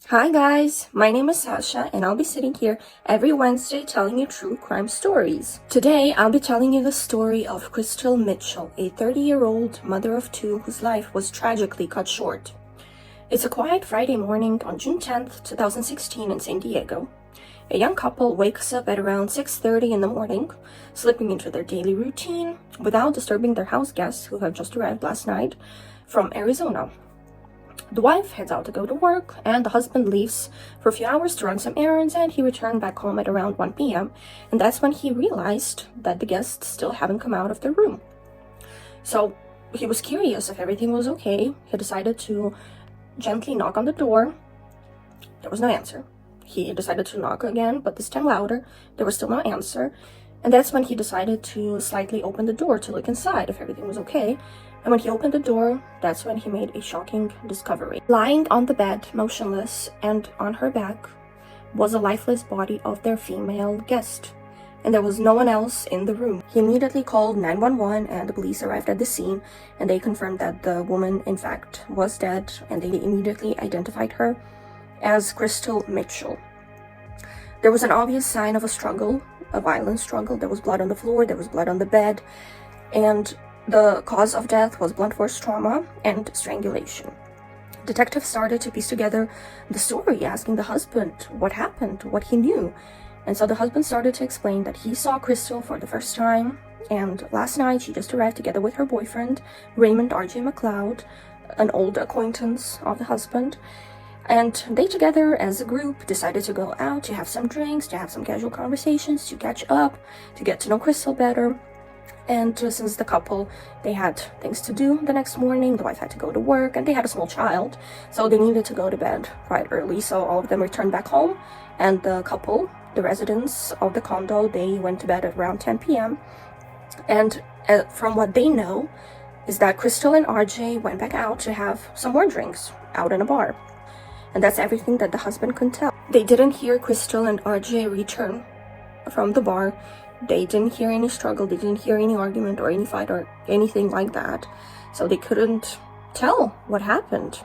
Hi guys, my name is Sasha and I'll be sitting here every Wednesday telling you true crime stories. Today I'll be telling you the story of Krystal Mitchell, a 30-year-old mother of two whose life was tragically cut short. It's a quiet Friday morning on June 10th, 2016 in San Diego. A young couple wakes up at around 6:30 in the morning, slipping into their daily routine without disturbing their house guests who have just arrived last night from Arizona. The wife heads out to go to work, and the husband leaves for a few hours to run some errands, and he returned back home at around 1 p.m. And that's when he realized that the guests still haven't come out of their room. So he was curious if everything was okay. He decided to gently knock on the door. There was no answer. He decided to knock again, but this time louder. There was still no answer. And that's when he decided to slightly open the door to look inside if everything was okay. And when he opened the door, that's when he made a shocking discovery. Lying on the bed, motionless, and on her back, was a lifeless body of their female guest. And there was no one else in the room. He immediately called 911 and the police arrived at the scene, and they confirmed that the woman, in fact, was dead, and they immediately identified her as Krystal Mitchell. There was an obvious sign of a struggle, a violent struggle. There was blood on the floor, there was blood on the bed, and the cause of death was blunt force trauma and strangulation. Detectives started to piece together the story, asking the husband what happened, what he knew. And so the husband started to explain that he saw Kristal for the first time, and last night she just arrived together with her boyfriend, Raymond R.J. McLeod, an old acquaintance of the husband. And they together as a group decided to go out to have some drinks, to have some casual conversations, to catch up, to get to know Kristal better. And since the couple, they had things to do the next morning, the wife had to go to work, and they had a small child, so they needed to go to bed quite early. So all of them returned back home, and the couple, the residents of the condo, they went to bed at around 10 p.m. And from what they know is that Kristal and RJ went back out to have some more drinks out in a bar. And that's everything that the husband could tell. They didn't hear Kristal and RJ return from the bar. They didn't hear any struggle, they didn't hear any argument or any fight or anything like that. So they couldn't tell what happened.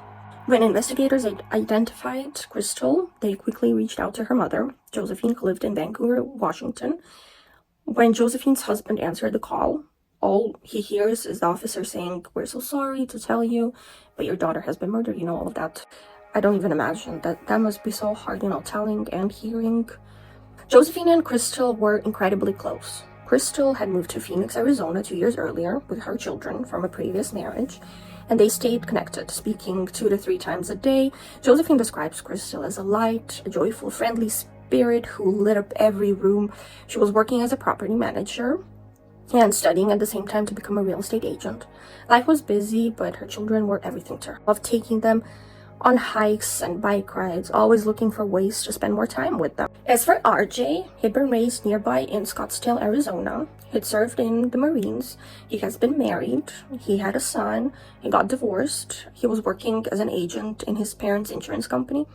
When investigators identified Kristal, they quickly reached out to her mother, Josephine, who lived in Vancouver, Washington. When Josephine's husband answered the call, all he hears is the officer saying, "We're so sorry to tell you, but your daughter has been murdered," all of that. I don't even imagine that must be so hard, telling and hearing. Josephine and Kristal were incredibly close. Kristal had moved to Phoenix, Arizona 2 years earlier with her children from a previous marriage, and they stayed connected, speaking 2 to 3 times a day. Josephine describes Kristal as a light, a joyful, friendly spirit who lit up every room. She was working as a property manager and studying at the same time to become a real estate agent. Life was busy, but her children were everything to her. Loved taking them on hikes and bike rides, always looking for ways to spend more time with them. As for RJ, he'd been raised nearby in Scottsdale, Arizona. He'd served in the Marines. He has been married. He had a son. He got divorced. He was working as an agent in his parents' insurance company.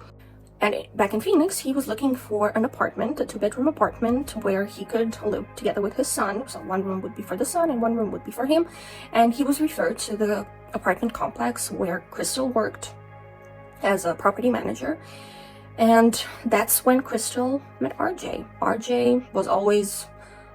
And back in Phoenix, he was looking for an apartment, a 2-bedroom apartment where he could live together with his son. So one room would be for the son and one room would be for him. And he was referred to the apartment complex where Kristal worked as a property manager. And that's when Kristal met RJ. RJ was always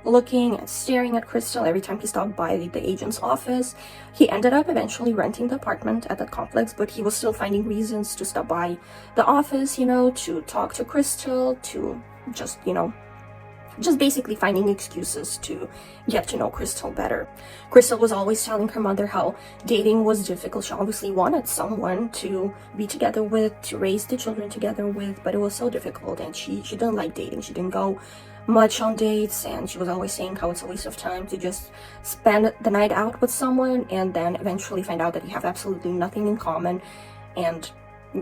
looking and staring at Kristal every time he stopped by the agent's office. He ended up eventually renting the apartment at that complex, but he was still finding reasons to stop by the office, to talk to Kristal, to just basically finding excuses to get to know Kristal better. Kristal was always telling her mother how dating was difficult. She obviously wanted someone to be together with, to raise the children together with, but it was so difficult, and she didn't like dating. She didn't go much on dates, and she was always saying how it's a waste of time to just spend the night out with someone and then eventually find out that you have absolutely nothing in common. And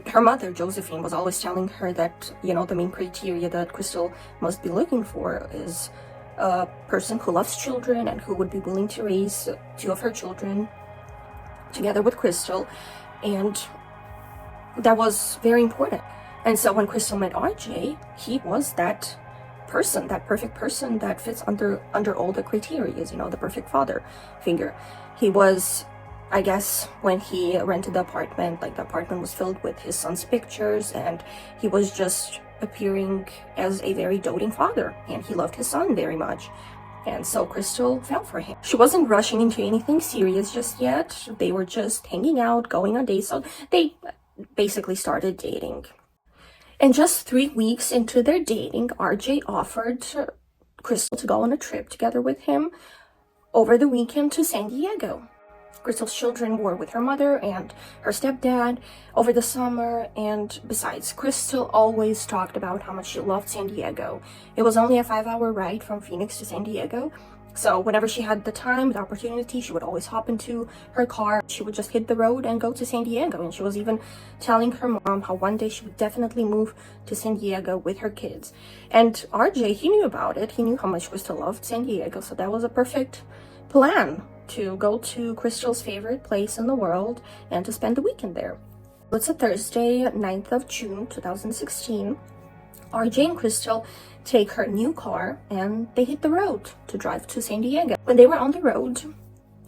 her mother, Josephine, was always telling her that, the main criteria that Kristal must be looking for is a person who loves children and who would be willing to raise 2 of her children together with Kristal. And that was very important. And so when Kristal met RJ, he was that person, that perfect person that fits under all the criteria, the perfect father figure. He was I guess when he rented the apartment, like the apartment was filled with his son's pictures, and he was just appearing as a very doting father, and he loved his son very much. And so Kristal fell for him. She wasn't rushing into anything serious just yet. They were just hanging out, going on dates, so they basically started dating. And just 3 weeks into their dating, RJ offered Kristal to go on a trip together with him over the weekend to San Diego. Kristal's children were with her mother and her stepdad over the summer, and besides, Kristal always talked about how much she loved San Diego. It was only a 5-hour ride from Phoenix to San Diego, so whenever she had the time, the opportunity, she would always hop into her car. She would just hit the road and go to San Diego, and she was even telling her mom how one day she would definitely move to San Diego with her kids. And RJ, he knew about it. He knew how much Kristal loved San Diego, so that was a perfect plan to go to Kristal's favorite place in the world and to spend the weekend there. It's a Thursday, 9th of June, 2016. RJ and Kristal take her new car and they hit the road to drive to San Diego. When they were on the road,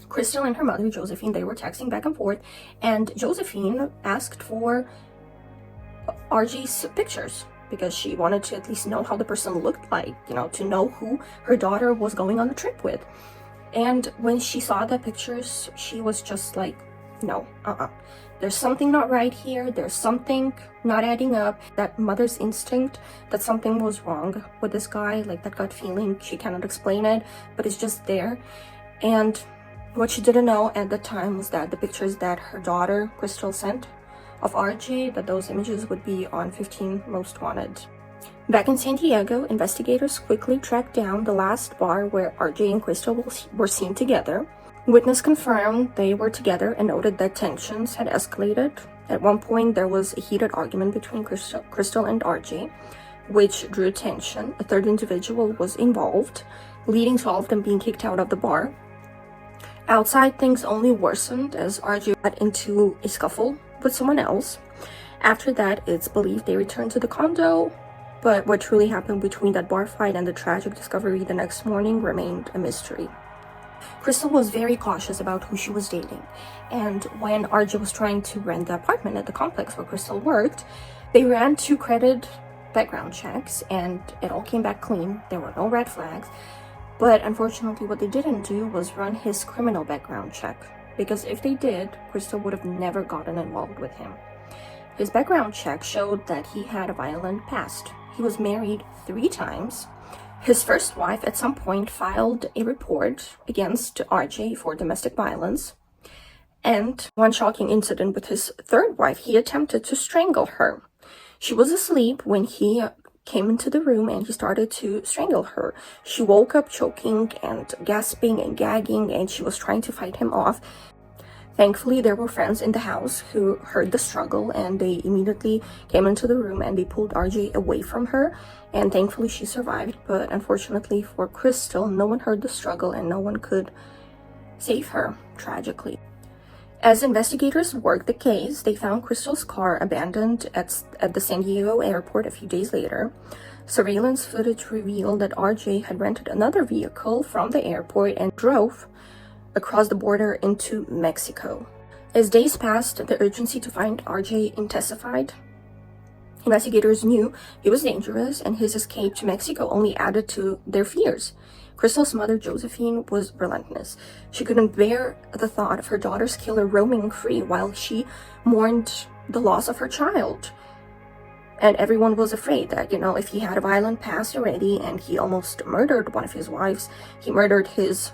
Kristal and her mother, Josephine, they were texting back and forth, and Josephine asked for RJ's pictures because she wanted to at least know how the person looked like, to know who her daughter was going on the trip with. And when she saw the pictures, she was just like, no, there's something not right here. There's something not adding up. That mother's instinct that something was wrong with this guy, like that gut feeling, she cannot explain it, but it's just there. And what she didn't know at the time was that the pictures that her daughter, Kristal, sent of RJ, that those images would be on 15 Most Wanted. Back in San Diego, investigators quickly tracked down the last bar where RJ and Kristal were seen together. Witness confirmed they were together and noted that tensions had escalated. At one point, there was a heated argument between Kristal and RJ, which drew attention. A third individual was involved, leading to all of them being kicked out of the bar. Outside, things only worsened as RJ got into a scuffle with someone else. After that, it's believed they returned to the condo, but what truly happened between that bar fight and the tragic discovery the next morning remained a mystery. Kristal was very cautious about who she was dating, and when RJ was trying to rent the apartment at the complex where Kristal worked, they ran 2 credit background checks, and it all came back clean. There were no red flags, but unfortunately what they didn't do was run his criminal background check, because if they did, Kristal would have never gotten involved with him. His background check showed that he had a violent past. He was married 3 times. His first wife at some point filed a report against RJ for domestic violence. And one shocking incident with his third wife, he attempted to strangle her. She was asleep when he came into the room and he started to strangle her. She woke up choking and gasping and gagging, and she was trying to fight him off. Thankfully, there were friends in the house who heard the struggle, and they immediately came into the room and they pulled RJ away from her, and thankfully she survived. But unfortunately for Kristal, no one heard the struggle and no one could save her, tragically. As investigators worked the case, they found Kristal's car abandoned at the San Diego airport a few days later. Surveillance footage revealed that RJ had rented another vehicle from the airport and drove across the border into Mexico. As days passed, the urgency to find RJ intensified. Investigators knew he was dangerous, and his escape to Mexico only added to their fears. Kristal's mother, Josephine, was relentless. She couldn't bear the thought of her daughter's killer roaming free while she mourned the loss of her child. And everyone was afraid that, if he had a violent past already and he almost murdered one of his wives, he murdered his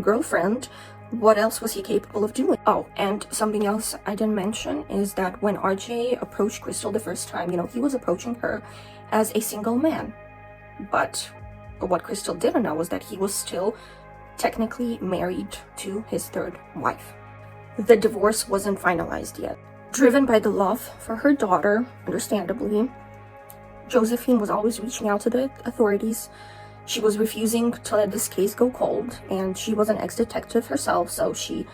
girlfriend, what else was he capable of doing? Oh, and something else I didn't mention is that when RJ approached Kristal the first time, he was approaching her as a single man. But what Kristal didn't know was that he was still technically married to his third wife. The divorce wasn't finalized yet. Driven by the love for her daughter, understandably, Josephine was always reaching out to the authorities. She was refusing to let this case go cold, and she was an ex-detective herself, so she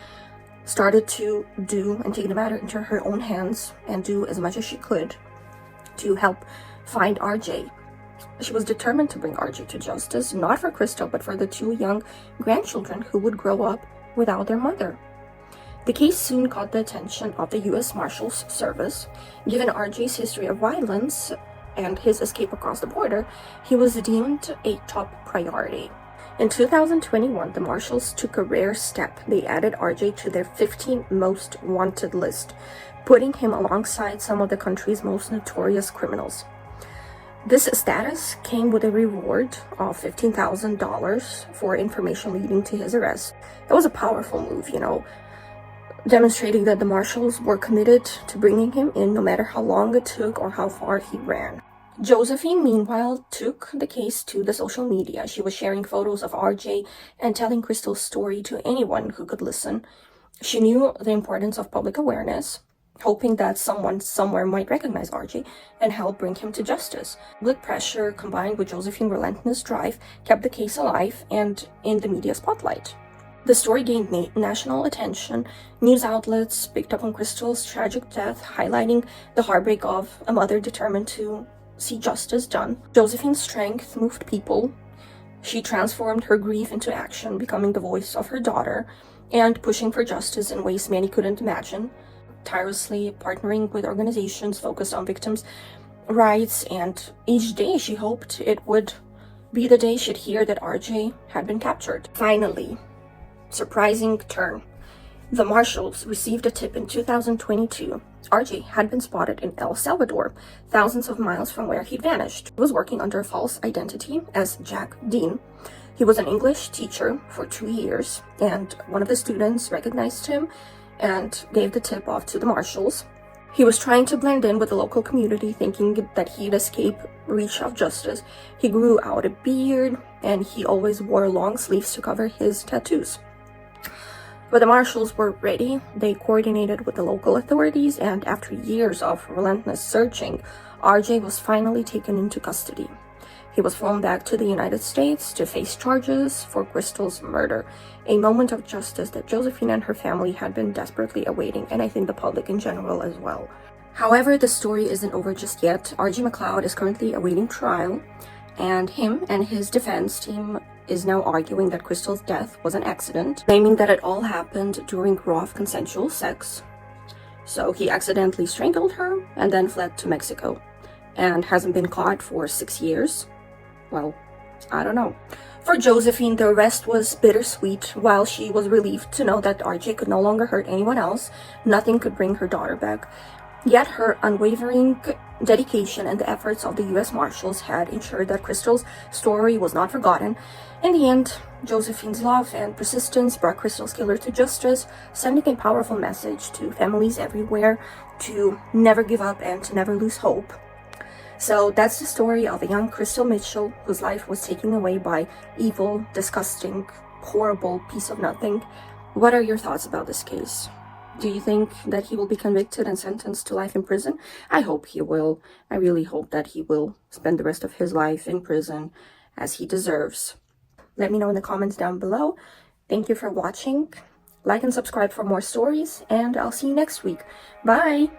started to do and take the matter into her own hands and do as much as she could to help find RJ. She was determined to bring RJ to justice, not for Kristal, but for the 2 young grandchildren who would grow up without their mother. The case soon caught the attention of the U.S. Marshals Service. Given RJ's history of violence and his escape across the border, he was deemed a top priority. In 2021, the Marshals took a rare step. They added RJ to their 15 most wanted list, putting him alongside some of the country's most notorious criminals. This status came with a reward of $15,000 for information leading to his arrest. It was a powerful move, demonstrating that the Marshals were committed to bringing him in no matter how long it took or how far he ran. Josephine, meanwhile, took the case to the social media. She was sharing photos of RJ and telling Kristal's story to anyone who could listen. She knew the importance of public awareness, hoping that someone somewhere might recognize RJ and help bring him to justice. Public pressure combined with Josephine's relentless drive kept the case alive and in the media spotlight. The story gained national attention. News outlets picked up on Kristal's tragic death, highlighting the heartbreak of a mother determined to see justice done. Josephine's strength moved people. She transformed her grief into action, becoming the voice of her daughter and pushing for justice in ways many couldn't imagine, tirelessly partnering with organizations focused on victims' rights, and each day she hoped it would be the day she'd hear that RJ had been captured. Finally, surprising turn. The Marshals received a tip in 2022. RJ had been spotted in El Salvador, thousands of miles from where he'd vanished. He was working under a false identity as Jack Dean. He was an English teacher for 2 years, and one of the students recognized him and gave the tip off to the Marshals. He was trying to blend in with the local community, thinking that he'd escape reach of justice. He grew out a beard, and he always wore long sleeves to cover his tattoos. But the Marshals were ready. They coordinated with the local authorities, and after years of relentless searching, RJ was finally taken into custody. He was flown back to the United States to face charges for Kristal's murder, a moment of justice that Josephine and her family had been desperately awaiting, and I think the public in general as well. However, the story isn't over just yet. RJ McLeod is currently awaiting trial, and him and his defense team is now arguing that Kristal's death was an accident, claiming that it all happened during rough consensual sex. So he accidentally strangled her and then fled to Mexico and hasn't been caught for 6 years. Well, I don't know. For Josephine, the arrest was bittersweet. While she was relieved to know that RJ could no longer hurt anyone else, nothing could bring her daughter back. Yet her unwavering dedication and the efforts of the U.S. Marshals had ensured that Kristal's story was not forgotten. In the end, Josephine's love and persistence brought Kristal's killer to justice, sending a powerful message to families everywhere to never give up and to never lose hope. So that's the story of a young Krystal Mitchell whose life was taken away by evil, disgusting, horrible piece of nothing. What are your thoughts about this case? Do you think that he will be convicted and sentenced to life in prison? I hope he will. I really hope that he will spend the rest of his life in prison as he deserves. Let me know in the comments down below. Thank you for watching. Like and subscribe for more stories, and I'll see you next week. Bye!